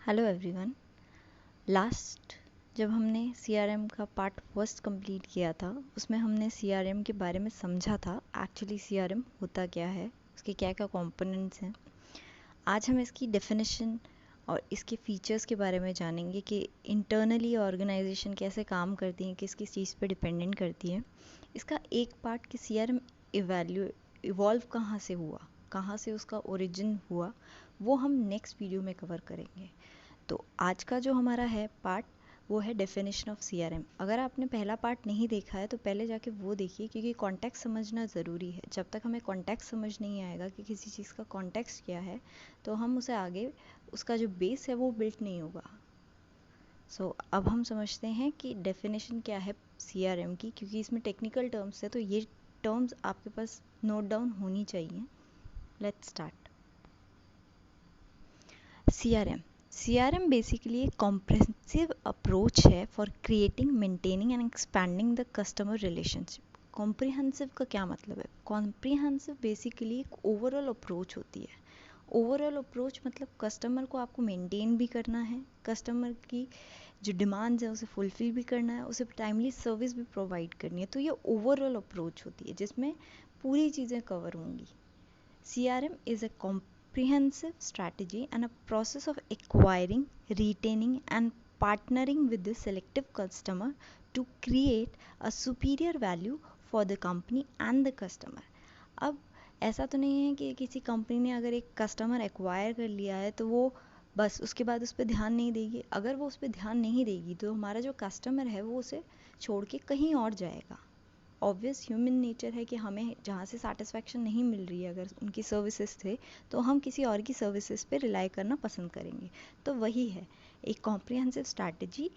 Hello everyone. Last जब हमने CRM का पार्ट फर्स्ट कंप्लीट किया था उसमें हमने सीआरएम के बारे में समझा था एक्चुअली सीआरएम होता क्या है, उसके क्या क्या कंपोनेंट्स हैं। आज हम इसकी डेफिनेशन और इसके फीचर्स के बारे में जानेंगे कि इंटरनली ऑर्गेनाइजेशन कैसे काम करती है, किस किस चीज़ पे डिपेंडेंट करती है। इसका एक पार्ट कि सीआरएम इवॉल्व कहाँ से हुआ, कहाँ से उसका ओरिजिन हुआ, वो हम नेक्स्ट वीडियो में कवर करेंगे। तो आज का जो हमारा है पार्ट वो है डेफिनेशन ऑफ सीआरएम। अगर आपने पहला पार्ट नहीं देखा है तो पहले जाके वो देखिए, क्योंकि कॉन्टेक्स्ट समझना ज़रूरी है। जब तक हमें कॉन्टेक्स्ट समझ नहीं आएगा कि किसी चीज़ का कॉन्टेक्स्ट क्या है तो हम उसे आगे उसका जो बेस है वो बिल्ट नहीं होगा। अब हम समझते हैं कि डेफिनेशन क्या है सीआरएम की, क्योंकि इसमें टेक्निकल टर्म्स है तो ये टर्म्स आपके पास नोट डाउन होनी चाहिए। Let's start. CRM बेसिकली एक कॉम्प्रिहेंसिव अप्रोच है for creating, maintaining and expanding the customer relationship. Comprehensive का क्या मतलब है? कॉम्प्रिहेंसिव बेसिकली एक ओवरऑल अप्रोच होती है। ओवरऑल अप्रोच मतलब कस्टमर को आपको मेंटेन भी करना है, कस्टमर की जो डिमांड्स है उसे फुलफिल भी करना है, उसे टाइमली सर्विस भी प्रोवाइड करनी है। तो ये ओवरऑल अप्रोच होती है जिसमें पूरी चीज़ें कवर होंगी। CRM is a comprehensive strategy and a process of acquiring, retaining, and partnering with the selective customer to create a superior value for the company and the customer. अब ऐसा तो नहीं है कि किसी कंपनी ने अगर एक कस्टमर एक्वायर कर लिया है तो वो बस उसके बाद उस पर ध्यान नहीं देगी। अगर वो उस पर ध्यान नहीं देगी तो हमारा जो कस्टमर है वो उसे छोड़ के कहीं और जाएगा। ऑब्वियस ह्यूमन नेचर है कि हमें जहाँ से सेटिस्फैक्शन नहीं मिल रही है अगर उनकी सर्विसेज से, तो हम किसी और की सर्विसेज पे रिलाई करना पसंद करेंगे। तो वही है एक कॉम्प्रिहेंसिव स्ट्रैटेजी।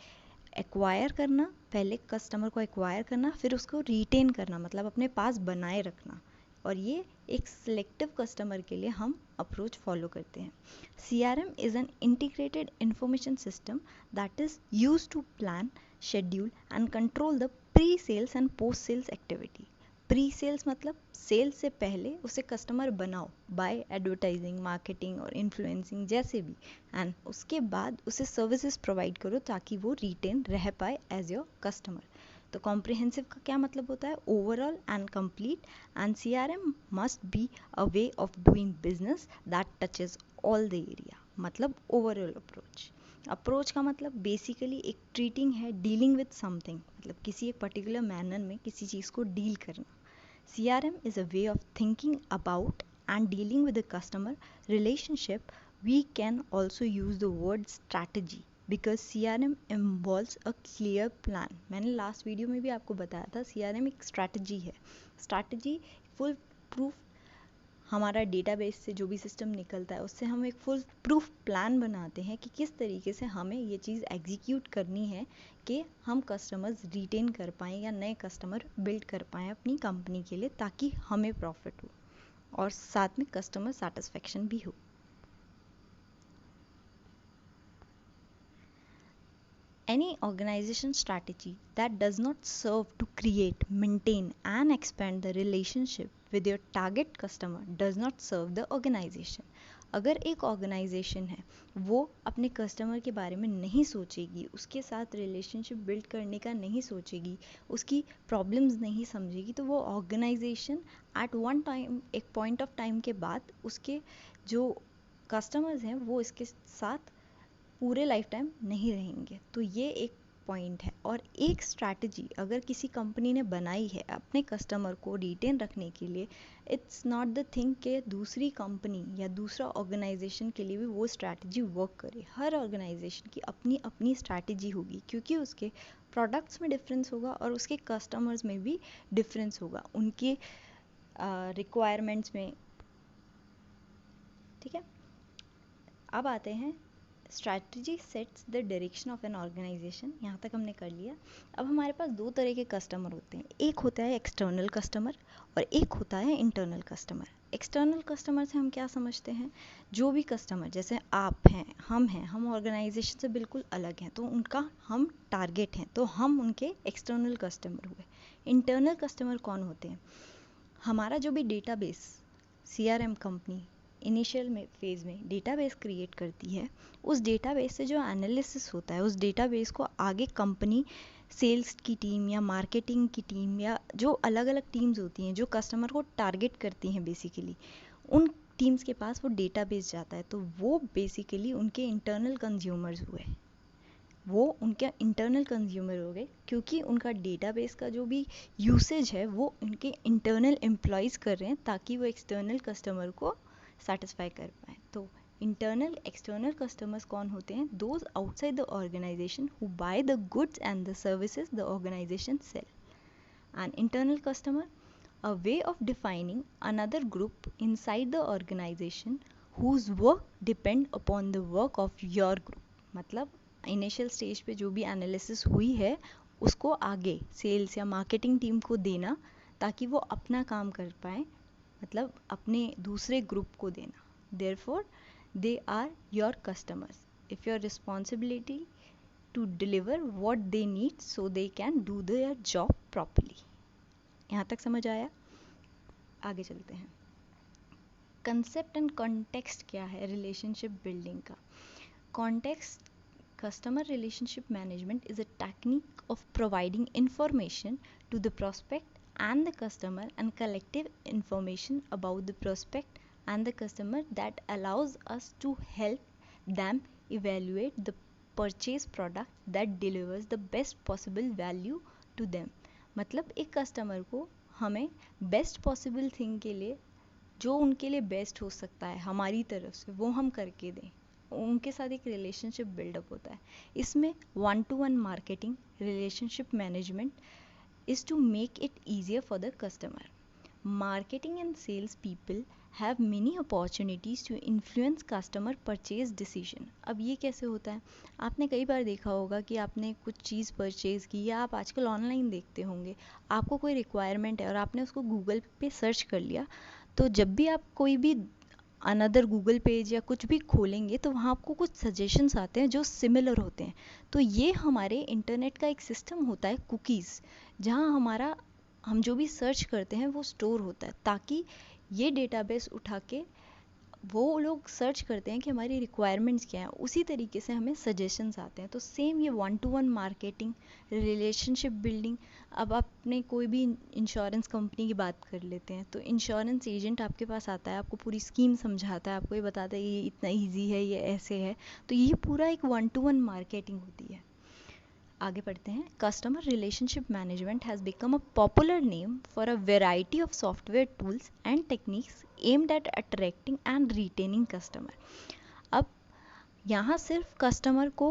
एक्वायर करना, पहले कस्टमर को एक्वायर करना, फिर उसको रिटेन करना, मतलब अपने पास बनाए रखना। और ये एक सिलेक्टिव कस्टमर के लिए हम अप्रोच फॉलो करते हैं। CRM is an integrated information system that is use to plan, schedule and control the pre sales and post sales activity. Pre sales मतलब सेल्स से पहले उसे कस्टमर बनाओ बाय एडवर्टाइजिंग, मार्केटिंग और इन्फ्लुएंसिंग जैसे भी, एंड उसके बाद उसे सर्विसेज प्रोवाइड करो ताकि वो रिटेन रह पाए एज योर कस्टमर। तो कॉम्प्रिहेंसिव का क्या मतलब होता है? Overall and complete, and CRM must be a way of doing business that touches all the area, मतलब ओवरऑल अप्रोच का मतलब बेसिकली एक ट्रीटिंग है, डीलिंग विद समथिंग, मतलब किसी एक पर्टिकुलर मैनर में किसी चीज़ को डील करना। CRM is a way of thinking about and dealing with the customer relationship. We can also use the word strategy because CRM involves a clear plan. मैंने last video में भी आपको बताया था CRM एक स्ट्रैटेजी है। Strategy full proof, हमारा database से जो भी सिस्टम निकलता है उससे हम एक फुल प्रूफ प्लान बनाते हैं कि किस तरीके से हमें ये चीज़ एग्जीक्यूट करनी है कि हम कस्टमर्स रिटेन कर पाएँ या नए कस्टमर बिल्ड कर पाएँ अपनी कंपनी के लिए, ताकि हमें प्रॉफिट हो और साथ में कस्टमर सेटिस्फेक्शन भी हो। Any organization strategy that does not serve to create, maintain, and expand the relationship with your target customer does not serve the organization. अगर एक ऑर्गेनाइजेशन है वो अपने कस्टमर के बारे में नहीं सोचेगी, उसके साथ रिलेशनशिप बिल्ड करने का नहीं सोचेगी, उसकी प्रॉब्लम्स नहीं समझेगी, तो वो ऑर्गेनाइजेशन एट वन टाइम, एक पॉइंट ऑफ टाइम के बाद उसके जो कस्टमर्स हैं वो इसके साथ पूरे लाइफ टाइम नहीं रहेंगे। तो ये एक पॉइंट है। और एक स्ट्रैटेजी अगर किसी कंपनी ने बनाई है अपने कस्टमर को रिटेन रखने के लिए, इट्स नॉट द थिंग कि दूसरी कंपनी या दूसरा ऑर्गेनाइजेशन के लिए भी वो स्ट्रैटेजी वर्क करे। हर ऑर्गेनाइजेशन की अपनी अपनी स्ट्रैटेजी होगी, क्योंकि उसके प्रोडक्ट्स में डिफरेंस होगा और उसके कस्टमर्स में भी डिफरेंस होगा, उनके रिक्वायरमेंट्स में। ठीक है, अब आते हैं strategy sets the direction of an organisation. यहाँ तक हमने कर लिया। अब हमारे पास दो तरह के कस्टमर होते हैं, एक होता है एक्सटर्नल कस्टमर और एक होता है इंटरनल कस्टमर। एक्सटर्नल कस्टमर से हम क्या समझते हैं? जो भी कस्टमर, जैसे आप हैं, हम ऑर्गेनाइजेशन से बिल्कुल अलग हैं तो उनका हम टारगेट हैं, तो हम उनके एक्सटर्नल कस्टमर हुए। इंटरनल कस्टमर कौन होते हैं? हमारा जो भी डेटाबेस CRM कंपनी इनिशियल में फेज़ में डेटाबेस क्रिएट करती है, उस डेटाबेस से जो एनालिसिस होता है, उस डेटाबेस को आगे कंपनी सेल्स की टीम या मार्केटिंग की टीम या जो अलग अलग टीम्स होती हैं जो कस्टमर को टारगेट करती हैं बेसिकली, उन टीम्स के पास वो डेटाबेस जाता है। तो वो बेसिकली उनके इंटरनल कंज्यूमर्स हुए, वो उनके इंटरनल कंज्यूमर हो गए, क्योंकि उनका डेटाबेस का जो भी यूसेज है वो उनके इंटरनल एम्प्लॉयज़ कर रहे हैं ताकि वो एक्सटर्नल कस्टमर को सेटिस्फाई कर पाएँ। तो इंटरनल एक्सटर्नल कस्टमर्स कौन होते हैं? Those outside the organisation who buy the goods and the services the organisation sell. And internal customer, a way of defining another group inside the organization whose work depend upon the work of your group। मतलब initial stage पे जो भी analysis हुई है उसको आगे sales या marketing team को देना ताकि वो अपना काम कर पाए, मतलब अपने दूसरे ग्रुप को देना। Therefore they are your customers, if your responsibility to deliver what they need so they can do their job properly. यहाँ तक समझ आया? आगे चलते हैं। कंसेप्ट एंड कॉन्टेक्स्ट क्या है रिलेशनशिप बिल्डिंग का? Context, customer relationship management is a technique of providing information to the prospect and the customer and collective information about the prospect and the customer that allows us to help them evaluate the purchase product that delivers the best possible value to them। मतलब एक customer को हमें best possible thing के लिए जो उनके लिए best हो सकता है हमारी तरफ से वो हम करके दें, उनके साथ एक रिलेशनशिप बिल्डअप होता है। इसमें 1-to-1 marketing relationship management is to make it easier for the customer. Marketing and sales people have many opportunities to influence customer purchase decision। अब ये कैसे होता है? आपने कई बार देखा होगा कि आपने कुछ चीज़ परचेज़ की या आप आजकल ऑनलाइन देखते होंगे, आपको कोई रिक्वायरमेंट है और आपने उसको गूगल पे सर्च कर लिया, तो जब भी आप कोई भी अनदर गूगल पेज या कुछ भी खोलेंगे तो वहाँ आपको कुछ सजेशंस आते हैं जो सिमिलर होते हैं। तो ये हमारे इंटरनेट का एक सिस्टम होता है कुकीज़, जहाँ हमारा हम जो भी सर्च करते हैं वो स्टोर होता है, ताकि ये डेटाबेस उठा के वो लोग सर्च करते हैं कि हमारी रिक्वायरमेंट्स क्या हैं, उसी तरीके से हमें सजेशंस आते हैं। तो सेम ये 1-to-1 मार्केटिंग रिलेशनशिप बिल्डिंग। अब आपने कोई भी इंश्योरेंस कंपनी की बात कर लेते हैं, तो इंश्योरेंस एजेंट आपके पास आता है, आपको पूरी स्कीम समझाता है, आपको ये बताता है ये इतना ईजी है, ये ऐसे है। तो ये पूरा एक 1-to-1 मार्केटिंग होती है। आगे पढ़ते हैं। Customer relationship management has become a popular name for a variety of software tools and techniques aimed at attracting and retaining customer. अब यहाँ सिर्फ कस्टमर को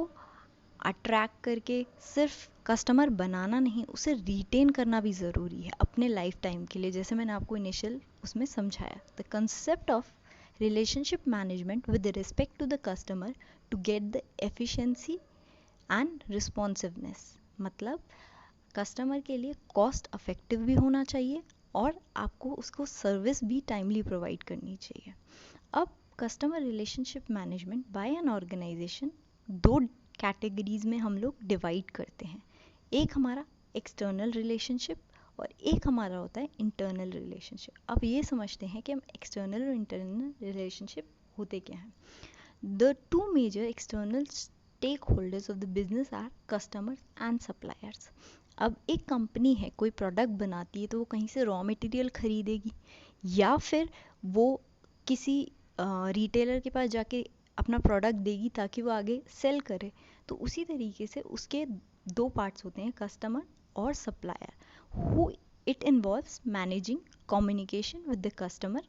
अट्रैक्ट करके सिर्फ कस्टमर बनाना नहीं, उसे रिटेन करना भी ज़रूरी है अपने लाइफ टाइम के लिए, जैसे मैंने आपको इनिशियल उसमें समझाया। The concept of relationship management with respect to the customer to get the efficiency and responsiveness. मतलब कस्टमर के लिए कॉस्ट अफेक्टिव भी होना चाहिए और आपको उसको सर्विस भी टाइमली प्रोवाइड करनी चाहिए। अब customer relationship management by an organisation दो कैटेगरीज में हम लोग डिवाइड करते हैं। एक हमारा एक्सटर्नल रिलेशनशिप और एक हमारा होता है इंटरनल रिलेशनशिप। अब ये समझते हैं कि हम एक्सटर्नल और इंटरनल रिलेशनशिप होते क्या हैं। The two major external stakeholders of the business are customers and suppliers। अब एक कंपनी है, कोई प्रोडक्ट बनाती है, तो वो कहीं से रॉ मटेरियल खरीदेगी या फिर वो किसी रिटेलर के पास जाके अपना प्रोडक्ट देगी ताकि वो आगे सेल करे। तो उसी तरीके से उसके दो पार्ट्स होते हैं, कस्टमर और supplier. Who it involves managing communication with the customer,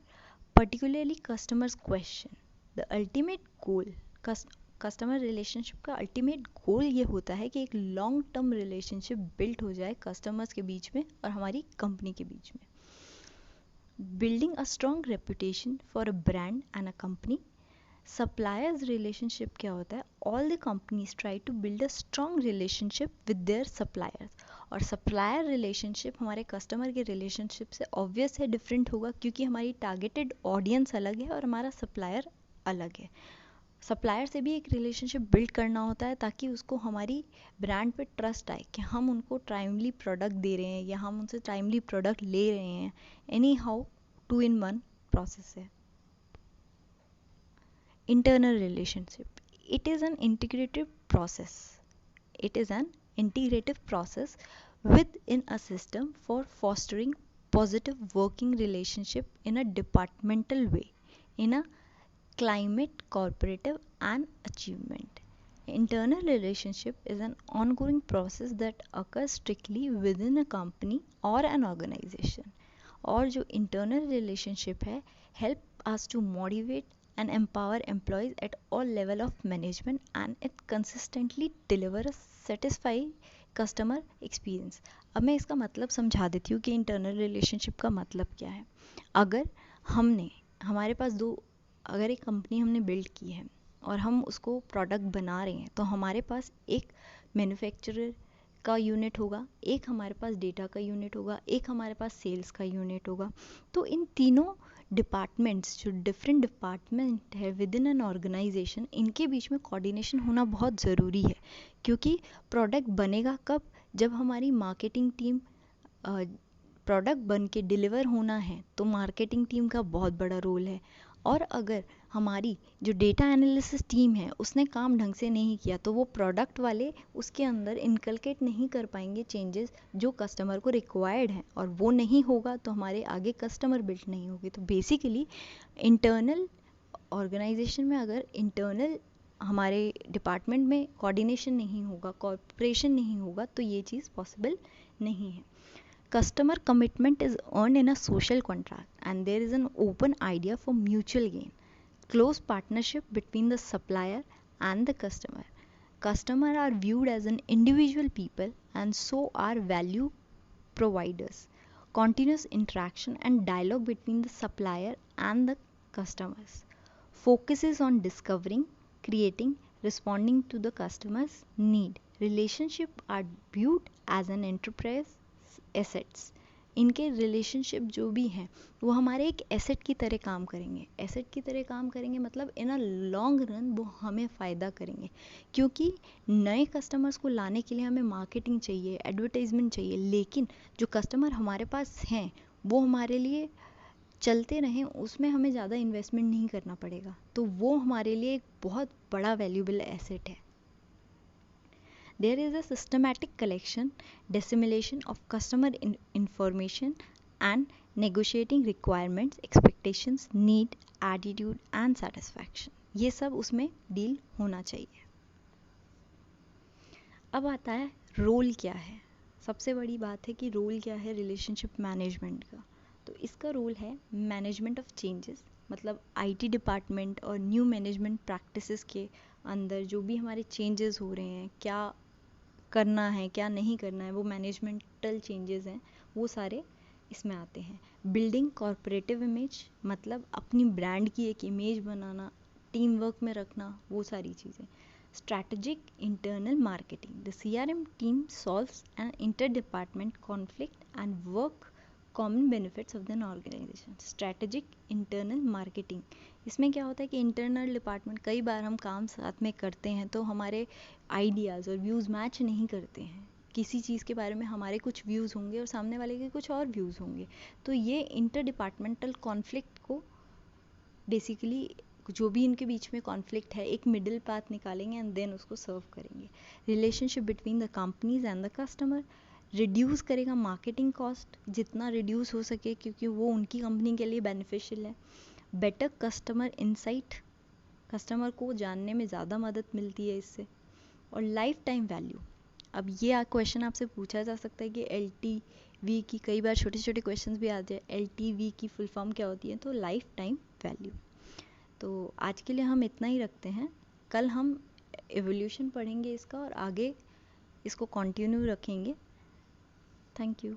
particularly customers question. The ultimate goal, customer relationship का अल्टीमेट गोल ये होता है कि एक लॉन्ग टर्म रिलेशनशिप बिल्ड हो जाए कस्टमर्स के बीच में और हमारी कंपनी के बीच में। Building a strong reputation for a brand and a company. Suppliers relationship क्या होता है? All the companies try to build a strong relationship with their suppliers. और सप्लायर रिलेशनशिप हमारे कस्टमर के रिलेशनशिप से ऑब्वियस है डिफरेंट होगा, क्योंकि हमारी टारगेटेड ऑडियंस अलग है और हमारा सप्लायर अलग है। सप्लायर से भी एक रिलेशनशिप बिल्ड करना होता है ताकि उसको हमारी ब्रांड पे ट्रस्ट आए कि हम उनको टाइमली प्रोडक्ट दे रहे हैं या हम उनसे टाइमली प्रोडक्ट ले रहे हैं। एनी हाउ 2-in-1 प्रोसेस है। internal relationship. It is an integrative process. It is an integrative process within a system for fostering positive working relationship in a departmental way, in a climate cooperative and achievement. Internal relationship is an ongoing process that occurs strictly within a company or an organization. और जो internal relationship है help us to motivate and empower employees at all level of management, and it consistently deliver a satisfying customer experience. अब मैं इसका मतलब समझा देती हूँ कि internal relationship का मतलब क्या है. अगर हमने हमारे पास अगर एक कंपनी हमने बिल्ड की है और हम उसको प्रोडक्ट बना रहे हैं, तो हमारे पास एक मैन्युफैक्चरर का यूनिट होगा, एक हमारे पास डेटा का यूनिट होगा, एक हमारे पास सेल्स का यूनिट होगा. तो इन तीनों डिपार्टमेंट्स, जो डिफरेंट डिपार्टमेंट है विद इन एन ऑर्गेनाइजेशन, इनके बीच में कोऑर्डिनेशन होना बहुत ज़रूरी है. क्योंकि प्रोडक्ट बनेगा कब? जब हमारी मार्केटिंग टीम, प्रोडक्ट बन के डिलीवर होना है तो मार्केटिंग टीम का बहुत बड़ा रोल है. और अगर हमारी जो डेटा एनालिसिस टीम है उसने काम ढंग से नहीं किया, तो वो प्रोडक्ट वाले उसके अंदर इनकलकेट नहीं कर पाएंगे चेंजेस जो कस्टमर को रिक्वायर्ड हैं, और वो नहीं होगा तो हमारे आगे कस्टमर बिल्ड नहीं होगी. तो बेसिकली इंटरनल ऑर्गेनाइजेशन में अगर इंटरनल हमारे डिपार्टमेंट में कोऑर्डिनेशन नहीं होगा, कोऑपरेशन नहीं होगा, तो ये चीज़ पॉसिबल नहीं है. Customer commitment is earned in a social contract, and there is an open idea for mutual gain. Close partnership between the supplier and the customer. Customers are viewed as an individual people, and so are value providers. Continuous interaction and dialogue between the supplier and the customers focuses on discovering, creating, responding to the customer's need. Relationships are viewed as an enterprise assets. इनके relationship जो भी हैं वो हमारे एक asset की तरह काम करेंगे. एसेट की तरह काम करेंगे मतलब इन अ लॉन्ग रन वो हमें फ़ायदा करेंगे. क्योंकि नए कस्टमर्स को लाने के लिए हमें मार्केटिंग चाहिए, एडवर्टाइजमेंट चाहिए, लेकिन जो कस्टमर हमारे पास हैं वो हमारे लिए चलते रहें, उसमें हमें ज़्यादा इन्वेस्टमेंट नहीं करना पड़ेगा. तो वो हमारे लिए एक बहुत बड़ा वैल्यूबल एसेट है. There is a systematic collection, dissemination of customer information and negotiating requirements, expectations, need, attitude and satisfaction. ये सब उसमें डील होना चाहिए. अब आता है रोल क्या है. सबसे बड़ी बात है कि रोल क्या है रिलेशनशिप मैनेजमेंट का. तो इसका रोल है मैनेजमेंट ऑफ चेंजेस. मतलब आईटी डिपार्टमेंट और न्यू मैनेजमेंट प्रैक्टिसेस के अंदर जो भी हमारे चेंजेस हो रहे हैं, क्या करना है क्या नहीं करना है, वो मैनेजमेंटल चेंजेस हैं, वो सारे इसमें आते हैं. बिल्डिंग कॉर्पोरेटिव इमेज, मतलब अपनी ब्रांड की एक इमेज बनाना, टीम वर्क में रखना, वो सारी चीज़ें. Strategic internal marketing. The CRM team solves an inter department conflict and work common benefits of the organisation. Strategic internal marketing, इसमें क्या होता है कि इंटरनल डिपार्टमेंट, कई बार हम काम साथ में करते हैं तो हमारे आइडियाज़ और व्यूज़ मैच नहीं करते हैं. किसी चीज़ के बारे में हमारे कुछ व्यूज़ होंगे और सामने वाले के कुछ और व्यूज़ होंगे. तो ये इंटर डिपार्टमेंटल कॉन्फ्लिक्ट को बेसिकली, जो भी इनके बीच में कॉन्फ्लिक्ट है, एक मिडिल पाथ निकालेंगे एंड देन उसको सर्व करेंगे. Relationship between the companies and the customer reduce करेगा मार्केटिंग कॉस्ट जितना रिड्यूस हो सके, क्योंकि वो उनकी कंपनी के लिए बेनिफिशियल है. बेटर कस्टमर इंसाइट, कस्टमर को जानने में ज़्यादा मदद मिलती है इससे. और लाइफ टाइम वैल्यू. अब ये क्वेश्चन आपसे पूछा जा सकता है कि LTV की, कई बार छोटे छोटे क्वेश्चन भी आते हैं, LTV की फुल फॉर्म क्या होती है. तो लाइफ टाइम वैल्यू. तो आज के लिए हम इतना ही रखते हैं. कल हम एवोल्यूशन पढ़ेंगे इसका और आगे इसको कंटिन्यू रखेंगे. Thank you.